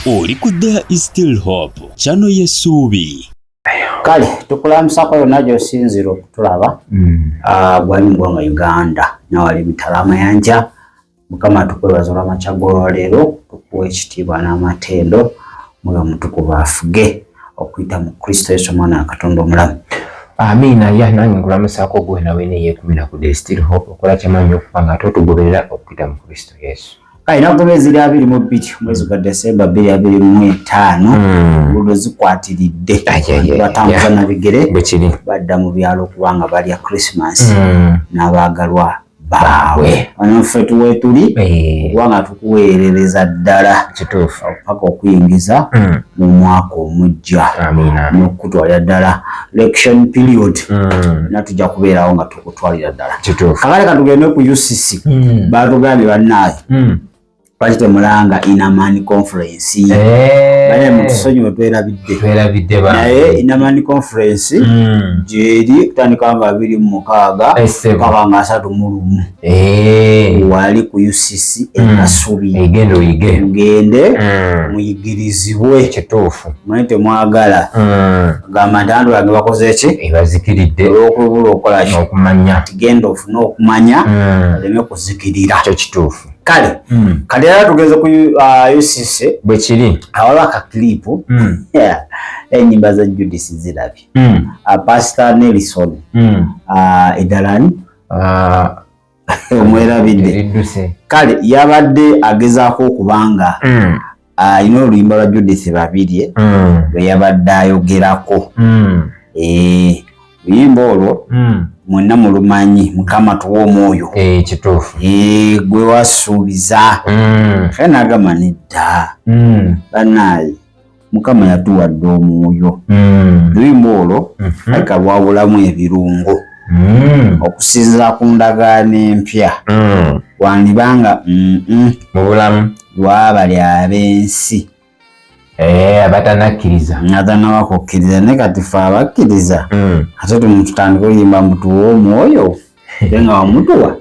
oli ku There is Still Hope channel y'essuubi. Kale tukulamusako yonna gy'osinzira okutulaba gwali mu ggwanga Uganda nawali mitala amayanja. Mukama tukwebaza olw'amakya g'olwaleero, tukuwa ekitiibwa n'amatendo Mwoyo Mutukuvu afuge okuyita mu Kristo Yesu Omwana wa Katonda omulamu. Amiina. Nange nkulamusako gwe nawe neyeekumira ku There is Still Hope okola kyamanyi okuba nga ate otugoberera okuyita mu Kristo Yesu. Kaina gomezi 22 mwezi gwa December 2025 ngudo zikwatiridde batambuza na bigere badda mu byalo kubanga balya Christmas n'abagalwa bawe anaffe tuwe tuli kubanga tukuweerereza ddala kituufu paka okuyingiza mu mwaka omujja n'okutwalira ddala election period natujja kubeerawo nga tukutwalira ddala kituufu. kakale katugende ku UCC batugambye bannaaye Pachite mulanga Inamani Conference. Bale mutusonyiwe twerabidde ba. Naye Inamani Conference jeri kutandika nga 26 paka nga 31. Wali ku UCC ekasubi. Egendo yige. Mugende muyigirizibwe kituufu. Mwete mwagala. Gamba ntandu yange bakoze ki? Ebazikiridde. Okubula okola ki? Okumanya. Tigenda ofuna okumanya leme kuzikirira. Kituufu. Kale kale era tugeze ku UCC bwe kiri awala akaklipu enyimba za Judith zirabye Pastor Nelson Edalan omwerabidde kale yabadde agezaako okubanga ino oluyimba lwa Judith babirye lwe yabadde ayogerako luyimba olwo mwenna mulumanyi Mukama tuwa omwoyo kituufu gwe wasuubiza fena agamba nedda bannaaye Mukama yatuwadde omwoyo luyimba olwo alika lwabulamu ebirungo okusinziira ku ndagaano empya wandibanga mu bulamu lwabali ab'ensi abatanakkiriza natannabakukkiriza naye kati ffe abakkiriza ate tutandika oyimba mutuwa omwoyo ate nga wamutuwa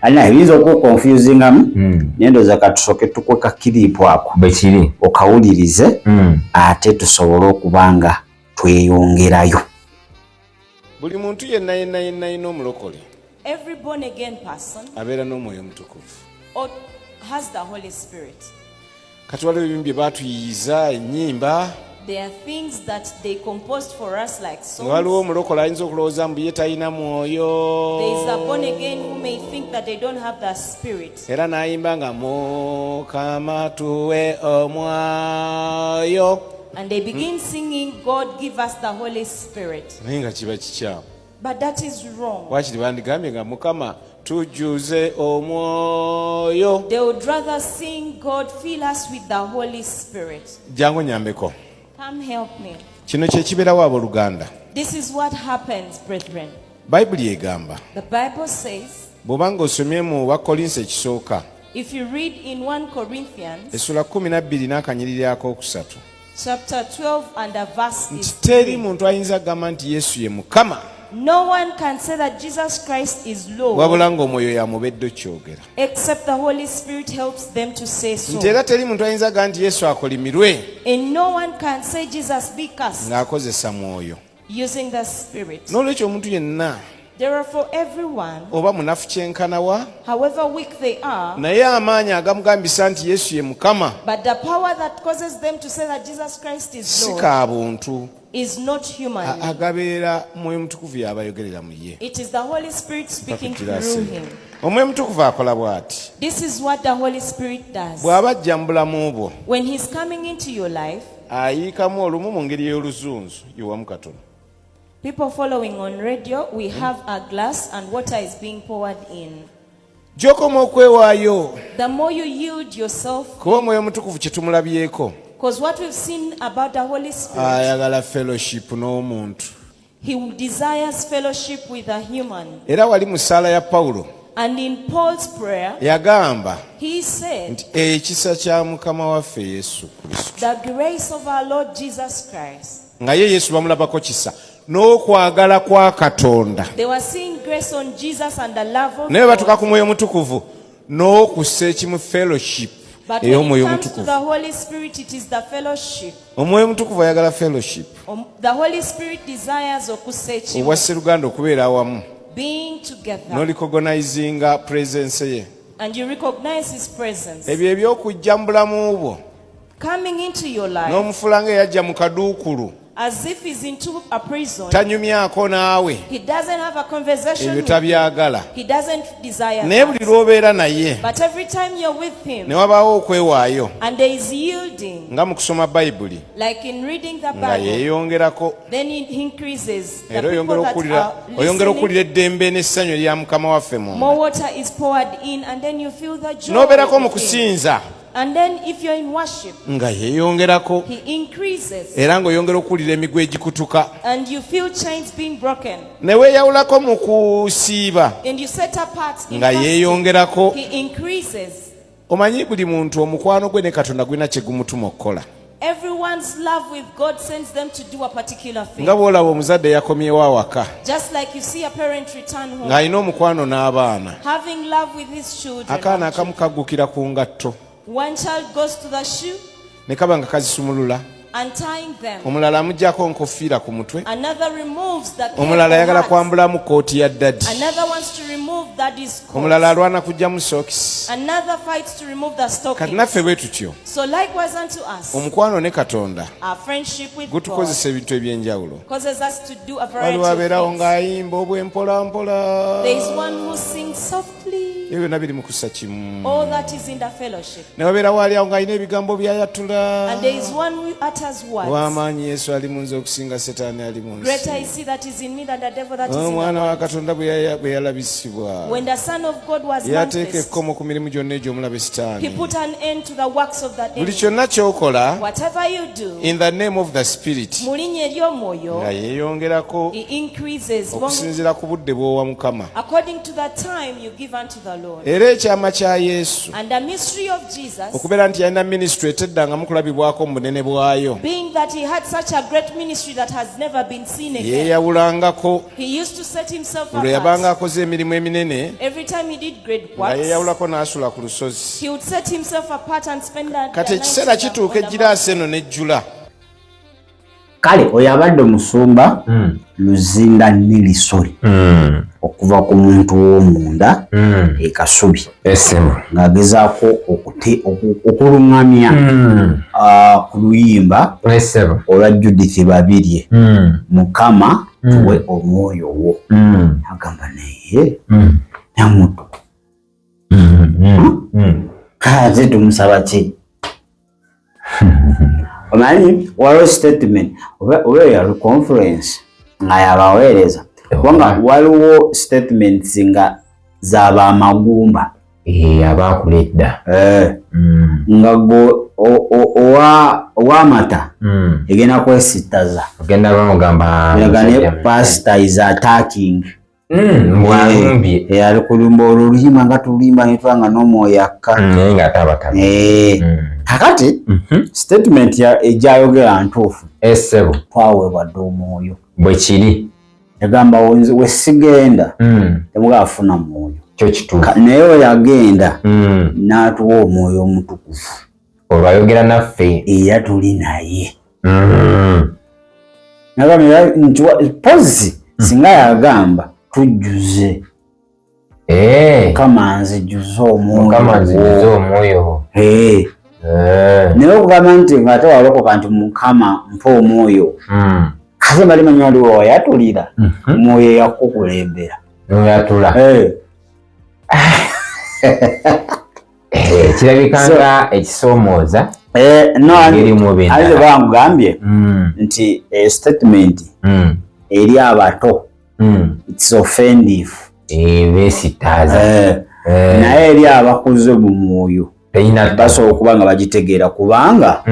alina ebiyinza okukonfusingamu naye ndowooza katusooke tukweka kiriipu ako bwe kiri okawulirize ate tusobole okuba nga tweyongerayo. Buli muntu yenna yenna omulokole every born again person abeera n'omwoyo omutukuvu has the Holy Spirit. Kati waliwo ebimu bye baatuyiyiza ennyimba. There are things that they composed for us like songs. Waliwo omulokole ayinza okulowooza mbu ye talina mwoyo. There is a born again who may think that they don't have the Spirit. Era n'ayimba nga Mukama tuwe omwoyo. And they begin singing, God give us the Holy Spirit. Naye nga kiba kikyamu. But that is wrong. Wakiri bandigambye nga Mukama tujuze omwoyo. They would rather sing, God fill us with the Holy Spirit. Jangu nyambeko. Come help me. Kino kye kibeerawo abooluganda. This is what happens, brethren. Bayibuli egamba. The Bible says, bw'obanga osomye mu Bakolinso ekisooka. If you read in 1 Corinthians, essula 12 n'akanyiriri akookusatu. Chapter 12 and the verse is 3. Teri muntu ayinza gamba nti Yesu ye Mukama. No one can say that Jesus Christ is Lord wabula ng'omwoyo yamubedde okyogera. except the Holy Spirit helps them to say so. Nti era teri muntu ayinza gamba nti Yesu akolimirwe. And no one can say Jesus be cursed ng'akozesa mwoyo. using the Spirit. N'olwekyo omuntu yenna Therefore everyone, oba munafu kyenkanawa however weak they are, naye amaanyi agamugambisa nti Yesu ye Mukama but the power that causes them to say that Jesus Christ is si Lord ka buntu is not human. agabeera mwoyo mutukuvu y'abayogerera mu ye. It is the Holy Spirit speaking through him. Omwoyo mutukuvu akola bw'ati. This is what the Holy Spirit does. bw'aba ajja mu bulamu bwo When he's coming into your life, ayiikamu olumu mu ngeri y'oluzunzu yiwamu katono. people following on radio, we have a glass and water is being poured in. Gy'okoma okwewaayo The more you yield yourself, kuba omwoyo mutukuvu kye tumulabyeko because what we've seen about the Holy Spirit, ayagala fellowship n'omuntu. he desires fellowship with a human. Era wali mu ssaala ya Pawulo And in Paul's prayer, yagamba he said, nti ekisa kya Mukama waffe Yesu Kristo. the grace of our Lord Jesus Christ. Nga ye Yesu bamulabako kisa n'okwagala kwa Katonda. They were seeing grace on Jesus and the love of Naye batuka God. ku mwoyo mutukuvu n'okussa ekimu fellowship But when it comes to the Holy Spirit, it is the fellowship. Omwoyo Omutukuvu ayagala fellowship. The Holy Spirit desires okusechi. Obwasseruganda okubeera awamu. Being together. No recognizinga presence ye. And you recognize his presence. Ebyo ebyokujja mu bulamu bwo. Coming into your life. N'omufuula ng'eyajja mu kaduukulu. As if he's into a prison. Tanyumyako naawe. He doesn't have a conversation with you. He doesn't desire naye buli lw'obeera naye. But every time you're with him. Ne wabaawo okwewaayo. And there is yielding. Nga mu kusoma Bayibuli. Like in reading the Bible. Nga yeeyongerako. Then it increases. Era oyongera okuwulira eddembe n'essanyu erya Mukama waffe mu. More water is poured in and then you feel the joy. N'obeerako mu kusinza. And then if you're in worship, nga yeeyongerako. He increases. Era ng'oyongera okuwulira emigwa egikutuka. And you feel chains being broken. Ne weeyawulako mu kusiiba. And you set apart in nga yeeyongerako. He increases. Omanyi buli muntu omukwano gwe ne Katonda gwina kye gumutuma okukola. Everyone's love with God sends them to do a particular thing. Nga bw'olaba omuzadde yakomyewo awaka. Just like you see a parent return home. Ng'alina omukwano n'abaana. Having love with his children. Akaana akamu kaggukira ku ngatto. One child goes to the shoe. Ne kaba nga kazisumulula. Untying them. Omulala amuggyako nkofiira ku mutwe. Another removes the cape. Omulala ayagala kwambulamu kooti ya daddy. Another wants to remove daddy's coat. Omulala alwana kuggyamu socks. Another fights to remove the stockings. Kati naffe bwe tutyo. So likewise unto us. Omukwano ne Katonda. Our friendship with God. Gutukozesa ebintu eby'enjawulo. Causes us to do a variety of things. Abeerawo ng'ayimba obwempolampola. There is one who sings softly. Ebyo byonna biri mu kussa kimu. All that is in the fellowship. Ne wabeerawo ali awo ng'alina ebigambo by'ayatula. And there is one who utters words. W'amaanyi Yesu ali mu nze okusinga Setaani ali mu nsi. Greater is he that is in me than the devil that is in the world. Omwana wa Katonda bwe yalabisibwa. When the Son of God was yateeka ekkomo ku mirimu gyonna egy'omulabe Setaani. He put an end to the works of the devil. Buli kyonna ky'okola. Whatever you do. In the name of the Spirit. Mu linnya ery'omwoyo. Nga yeeyongerako. He increases. Okusinziira ku budde bw'owa Mukama. According to the time you give unto the Lord. Era ekyama kya Yesu. And the mystery of Jesus. Okubeera nti yalina ministry eteddangamu kulabibwako mu bunene bwayo. Being that he had such a great ministry that has never been seen again. Yeeyawulangako. He used to set himself apart. Olwo yabanga akoze emirimu eminene. Every time he did great works. Nga yeeyawulako n'asula ku lusozi. He would set himself apart and spend that. Kati ekiseera kituuka ejjiraasi eno nejjula. Kale oyo abadde omusumba Luzinda Nilisoli okuva ku muntu w'omunda e Kasubi ng'agezaako okulungamya ku luyimba olwa Judith Babirye Mukama tuwe omwoyo wo agamba naye namuto ate tumusaba ki omanyi waliwo statement oba yali conference nga yabaweereza kubanga waliwo statements nga z'abamagumba abaakuledda nga go owamata egenda kwesittaza ogenda bamugamba ne pastor is attacking mbwalumbye ali kulumba olwo oluyimba nga tuluyimba netwanga n'omwoyo akka naye nga tabataba kakati statement ejayogera ntuufu essebo twaweebwa dde omwoyo bwe kiri yagamba wesigenda temugafuna mwoyo kyo kituufu naye we yagenda n'atuwa omwoyo omutukuvu olwayogera naffe era tuli naye nagamba nti pozi singa yagamba tujjuze Mukama nzijjuze omwoyo naye okugamba nti ng'ate walokoka nti Mukama mpa omwoyo ate bali manyi waliwo wayatulira omwoyo yakukulembera noyatula kirabika nga ekisoomooza ate bangambye nti statement eri abato it's offensive beesitaaza naye eri abakuze mu mwoyo basobola okuba nga bagitegeera kubanga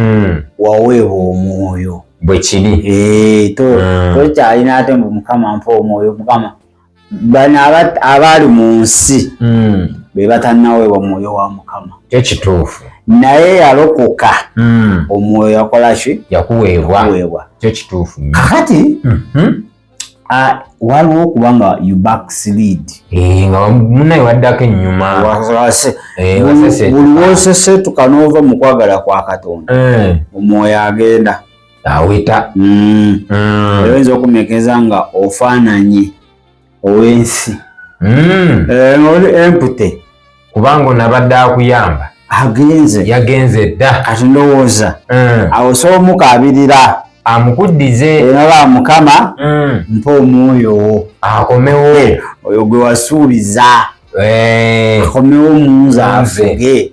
waweebwa omwoyo bwe kiri tokyalina ate mbu Mukama mpa omwoyo Mukama bano abaali mu nsi be batannaweebwa omwoyo wa Mukama kyo kituufu naye yalokoka omwoyo yakola ki yakuweebwa kyo kituufu kakati waliwo kubanga you backslid nga munaye waddako ennyuma buli wosesetuka n'ova mu kwagala kwa Katonda omwoyo agenda aweta oyinza okumekeza nga ofaananye ow'ensi oli empute kubanga onabadde akuyamba yagenze dda kati ndowooza awo soomukaabirira amukuddize era Mukama mpa omwoyo akomewo oyo gwe wasuubiza akomewo munze afuge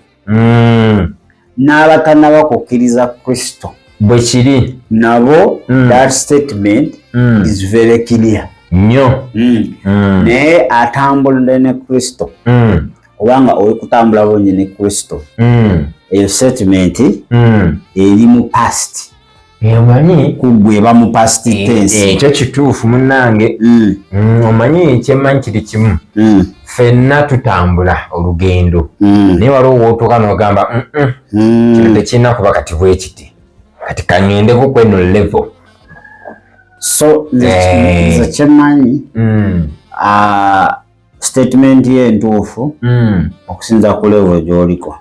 n'abatanaba kukkiriza Kristo bwe kiri nabo that statement is very clear nnyo naye atambulire ne Kristo kubanga oli kutambula bonye ne Kristo eyo statement eri mu past omanyi kugwe ba mu past tense ekyo kituufu munnange omanyi ekyemmanyi kiri kimu ffenna tutambula olugendo naye waliwo wootuuka n'ogamba kino tekirina kuba kati bwe kiti kati kaŋŋendeko kweno level so nze kyemmanyi statement ye entuufu okusinza ku level gy'oliko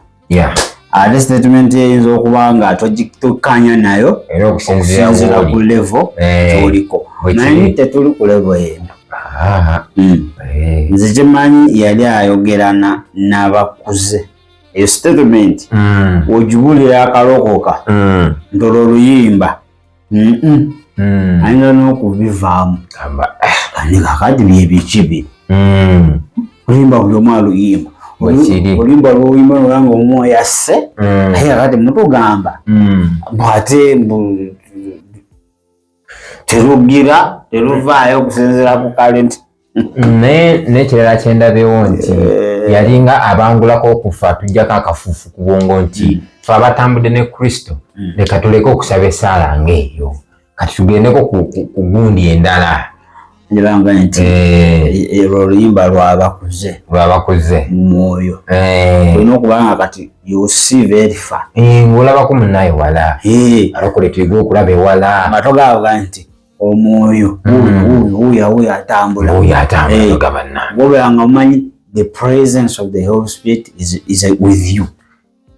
ate statement ye eyinza okuba nga tokkaanya nayo era okusinziira ku level gy'oliko naye tetuli ku level eno nze kyemmanyi yali ayogerana n'abakuze eyo statement ogibulira akalokoka ntola oluyimba ayinza n'okubivaamu kandi kakati byebiki biri oluyimba buli omu aluyimba oluyimba lwoluyimba nolanga omwoyo asse naye kakati mutugamba bwate terugira teruvaayo okusinziira ku kalenti naye n'ekirala kyendabewo nti yalinga abangulako okufa tujjako akafuufu ku bwongo nti fe abatambudde ne Kristo leka tuleke okusaba essaala ng'eyo kati tugendeko ku gundi endala njibanga nti oluyimba lwabakuze mu mwoyo olina okuba nga kati you see very far ng'olabako munnaye wala alokole tuyige okulaba ewala amato gaaga nti omwoyo wuyo atambula gobanga omanyi the presence of the Holy Spirit is with you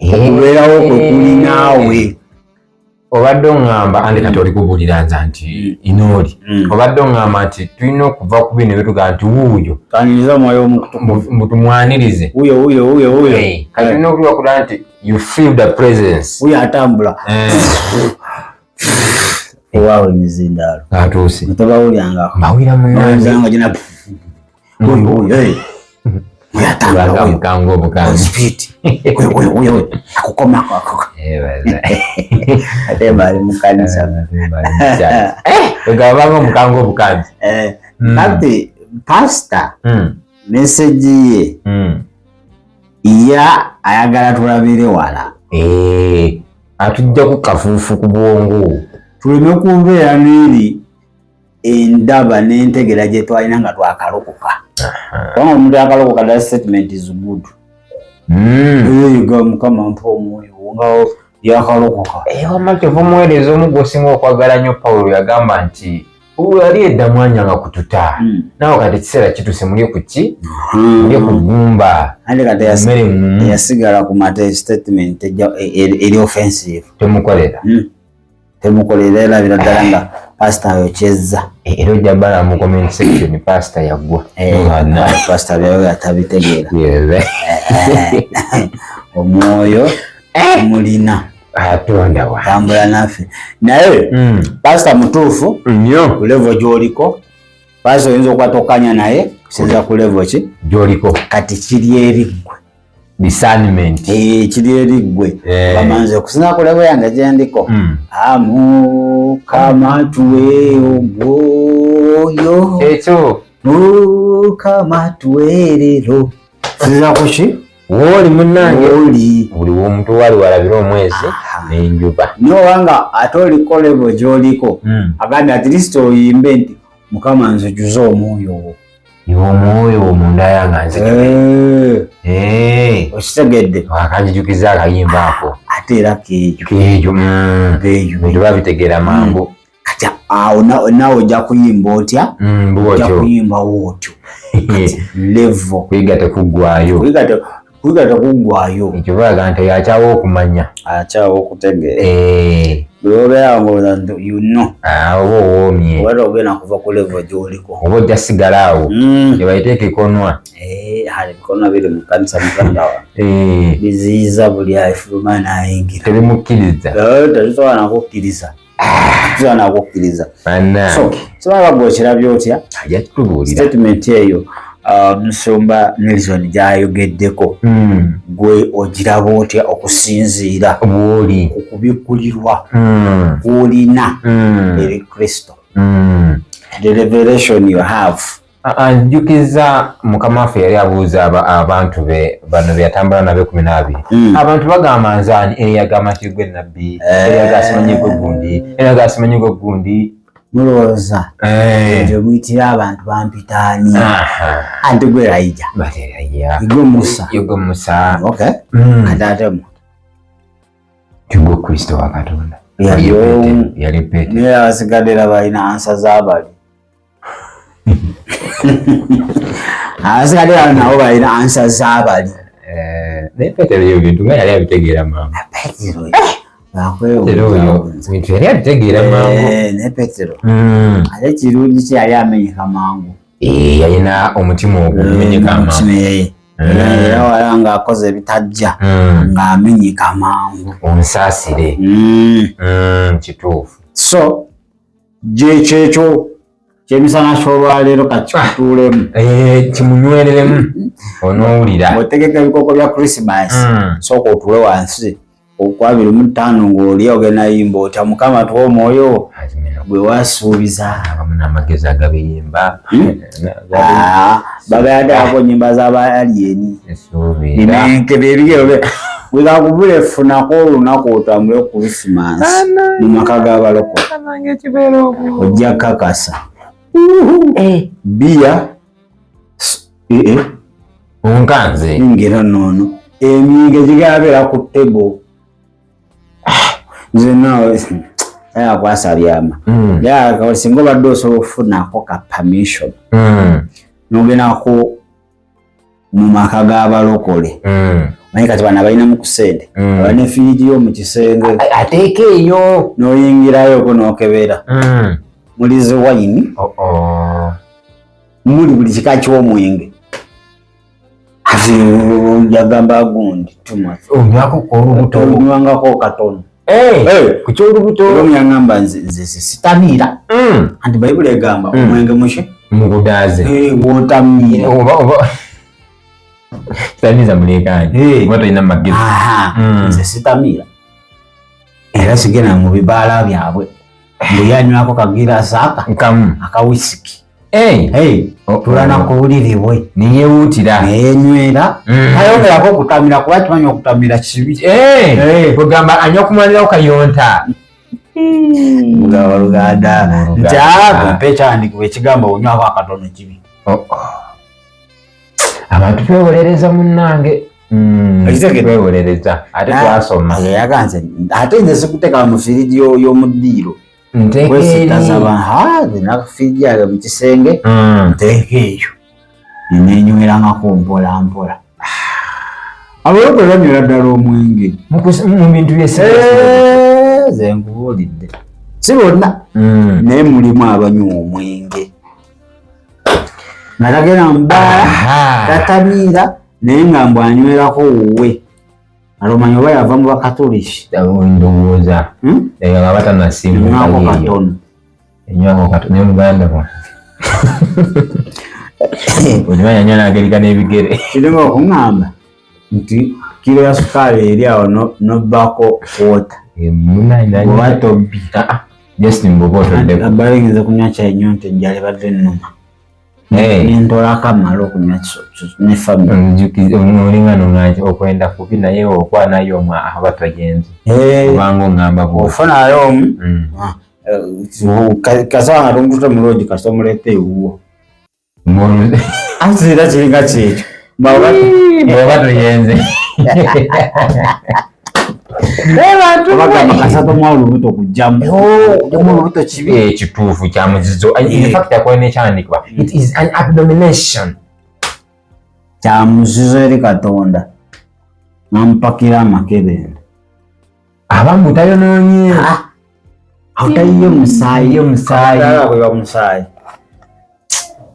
okubeerawo kwe kuli naawe obadde oŋŋamba andi kati oli kubuulira nza nti inooli obadde oŋŋamba nti tulina okuva ku bino byetugaa nti wuuyo kaniriza omwoyo tumwanirize wuyo kati tulina okuliwakula nti you feel the presence wuyo atambula ewaawe emizindaalo atuuse tobawulyangako mawira munanga gina yatambula mukanga obukanzi akukomako ate bali mukanisa egabanga omukanga obukanzi kati pasita meseji ye ayagala tulabire wala atujjaku kafuufu ku bwongo tuleme kubeera n'eri endaba n'entegera gye twalina nga twakalokoka kubanga omuntu akalokoka that statement is good eyiga Mukama mpa omwoyo ngawo yakalokoka wamala omuweereza omu gwosinga okwagala nnyo Pawulo yagamba nti yali edda mwanya nga kututa nawe kati ekiseera kituse mulye ku ki mulye ku ggumba ate kati yasigala ku mate statement eri offensive temukolera erabira ddala nga pasita ayokyezza era ojja bala mu comment section pasita yaggwa pasita byawe atabitegeera omwoyo mulina atonda wa tambula naffe naye pasita mutuufu nnyo ku level gy'oliko pasita oyinza okukwatokanya naye kusinza ku level ki gy'oliko kati kiri eriggwe discernment kiri eriggwe bamanze okusinza ku level yange gyendiko Mukama tuwe omwoyo ekyo Mukama tuweerero kusinza ku ki wooli munnange buli w'omuntu wali walabira omwezi n'enjuba nowanga ate oliko level gy'oliko agandi at least oyimbe nti Mukama nzijuza omwoyo wo iwe omwoyo omunda yange nzijuze okitegedde akanjijukiza akayimba ako ate era keejo bintu babitegeera mangu kati nawe ojja kuyimba otya ojja kuyimba wootyo level kuyiga tekuggwaayo ekivaaga nti akyawo okumanya akyawo okutegeera obeera nga oba owoomye oba ogenda kuva ku level gy'oliko oba ojja sigala awo gyebayita ekikonwa ebikonwa biri mu kanisa muganda wa biziyiza buli afuluma n'ayingira tebimukkiriza tetusobola nakukkiriza sobola gwokirabye otya statement eyo Musumba Nelson gy'ayogeddeko gwe ogiraba otya okusinziira okubikkulirwa gw'olina eri Kristo the revelation you have. Njukiza mukama waffe yali abuuza abantu be bano byatambula nabyo 12 abantu bagamba nzani yagamba nti gwe nabbi yagasimanyi gwe gundi mulowooza ebyo muyitira abantu bampitaani anti gwe Elijah gwe Musa atatemu gwe Kristo wa Katonda yali Peetero naye abasigadde balina ansa z'abali abasigadde nabo balina ansa z'abali naye Peetero yo bintu nga yali abitegeera mangu yali abitegeera mangu ne Peetero ate kirungi ki yali amenyeka mangu yalina omutima ogumenyeka mangu era wala ng'akoze ebitajja ng'amenyeka mangu onsaasire kituufu so kyekyo kyemisana ky'olwaleero kakikutuulemu kimunywereremu onoowulira otegeka ebikoko bya Christmas sooka otuule wansi okwa 25 ng'oli ogenda yimba otya Mukama tuwa omwoyo gwe wasuubiza abamu n'amagezi agabiyimba bagayaddeako nnyimba z'abaalieni bimenke byebigero bwegakubula efunako olunaku otambule ku Christmas mu maka g'abaloko ojja kakasa bia onkanze ngero noono emyenge gigabeera ku tebo nze naawe yakwasabyama singa obadde osobola okufunako ka permission nogendako mu maka g'abalokole manyi kati bana balinamu ku sente balina efiriji yo mu kisenge ateeka eyo noyingirayoko nokebera mulize wayini muli buli kika ky'omwenge ati njagamba gundi onywangako katono kukyolubuto omuyangamba nze sitamiira anti bayibuli egamba omwenge muki mugudaaze wotamiira sitamiiza mulekani oba tolina magezi nze sitamiira era sigenda mu bibaala byabwe mbuyanywako kagirasi akawisiki tulana kuwuliribwe niyewuutira neyenywera ayongerako okutamira kuba kimanyi okutamira kibi kugamba anywa kumalirawo kayonta mugaba Luganda nti mpe ekyandikibwa ekigamba onywako akatono kibi abantu twewolereza munnange twewolereza ate twasoma yaganze ate nze sikuteeka mu firiji y'omuddiiro nafiriji yage mu kisenge nteeka eyo nenywerangako mpola mpola abalokole banywera ddala omwenge mu bintu ze nkubuulidde si bonna naye mulimu abanywa omwenge nga tagenda mubaala tatamiira naye nga mbw anywerako wuwe alomanya oba yava mu bakatoliki ndowooza nga batanasiimukako katono enywako katono ne muganda wa olimanya nnyo nagerika n'ebigere kirema okuŋŋamba nti kiro ya sukaali eri awo nobbako wota oba tobbi just mbuba otoddeko abalingiza kunywa kyayinyonte njala badde nnuma nentolako amala okunywa ne family olinga nonga okwenda kubi naye okwanayo omwe aba twagenze obanga oŋŋamba ofunayo omu kasawa nga tomututa muloogi kasita omuleeta ewuwo ate era kiringa kyekyo bwoba toyenze Abagamba kasatu mu olubuto kujjamu. Mu olubuto kibi. Kituufu kya muzizo. In fact yakola nekyandikibwa. It is an abomination. Kya muzizo eri Katonda. Nampakira amakebenda. Abamu tayonoonye. Awutayiyo musaayi. Musaayi. Musaayi.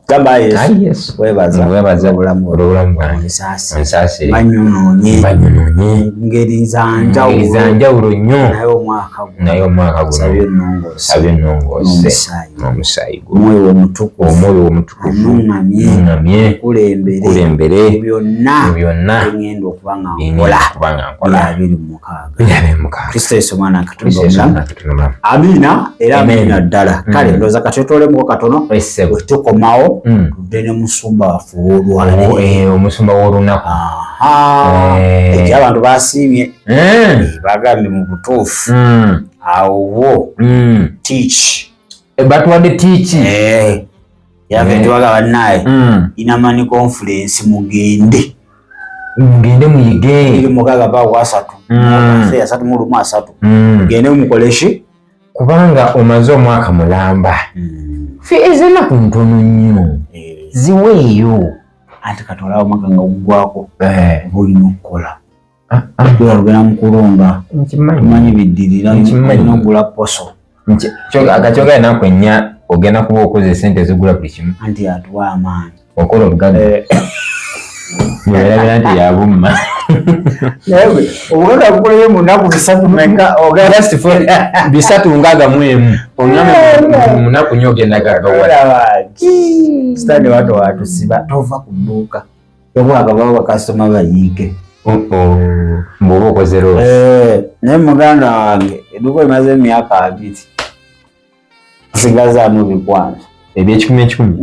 Gamba Yesu. Webaza obulamu bwange. Nsasi. Banyonoonye. Ngeri zanjawulo nnyo. Naye omwaka guno. Sabye ennongoose. N'omusaayi guno. Omwoyo omutukuvu. Nuŋŋamye. Kulembere. Byonna. Ngenda okuba nga nkola. 26. Kristo Yesu mwana Katonda. Amina era amina ddala. Kale ndowooza katwetoolemuko katono. Wetukomawo. Tudde ne musumba waffe w'olwaleero. Omusumba w'olunaku. Ekyo abantu basiimye. Bagambye mu butuufu. Awo teach. Batuwadde teach. Yave twaga bannaye. Inamani conference mugende. Muyige. Iri mukaga ba wasatu. Ase asatu mu lumu asatu. Mugende mukoleshi. Kubanga omaze omwaka mulamba. Fe ezenaku ntono nnyo. Ziweeyo. Ate katolawo omwaka nga gugwako. Olina okukola. Olugenda mu kulonda. Manyi biddirira. Olina okugula poso. Akakyoga enaku ennya ogenda kuba okoze sente ezigula buli kimu. Anti atuwa amaanyi. Okola obugagga. Mwerabira nti yabumma. Naye obugagga bukoleyo mu nnaku bisatu meka bisatu ngaga mwemu. Onyama mu nnaku nnyo ogenda gagawala. Stadi watu siba tova ku dduuka. Yobwaga baba bakasitoma bayiike. Mboba okoze loosi. Naye muganda wange edduuka limaze emyaka 2. Nsigazaamu bikwanso. Eby'ekikumi.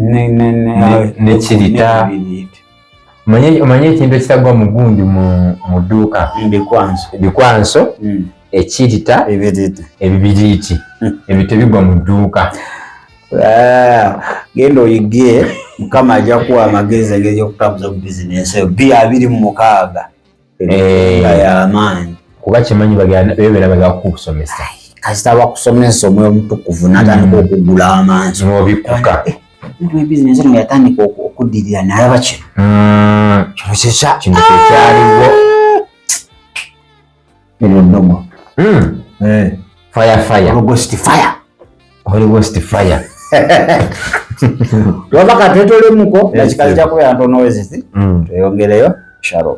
Nekirita. Omanye ekintu ekitagwa mugunju mu dduuka. Ebikwanso. Ekirita. Ebibiriiti. Ebyo tebigwa mu dduuka. Genda oyige Mukama ajja kuwa amagezi engeri y'okutambuza mu bizinensi eyo. 26 y'amaanyi. Kuba kimanyi bebeera bagakusomesa. Kasita bakusomesa omwoyo omutukuvu n'atandika okugula amansi. N'obikuka. Bizinensi eno yatandika okuddirira n'alaba kino. Kino kyekyaliwo. Eno ndomo. Fire. Holy Ghost fire. Lwabaka twetolemuko ekikazi kyakubeera ntono weziti. Tweyongereyo. Shalom.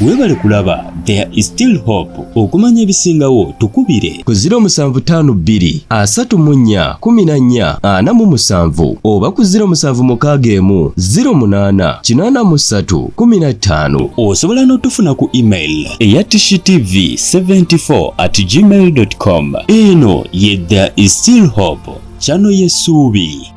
Webale kulaba There is still hope. Okumanya ebisingawo tukubire ku 075 34 14 47 oba ku 076 08 83 15. Osobola n'otufuna ku email eyatishitv74@gmail.com. Eno ye There is still hope. Channel y'essuubi.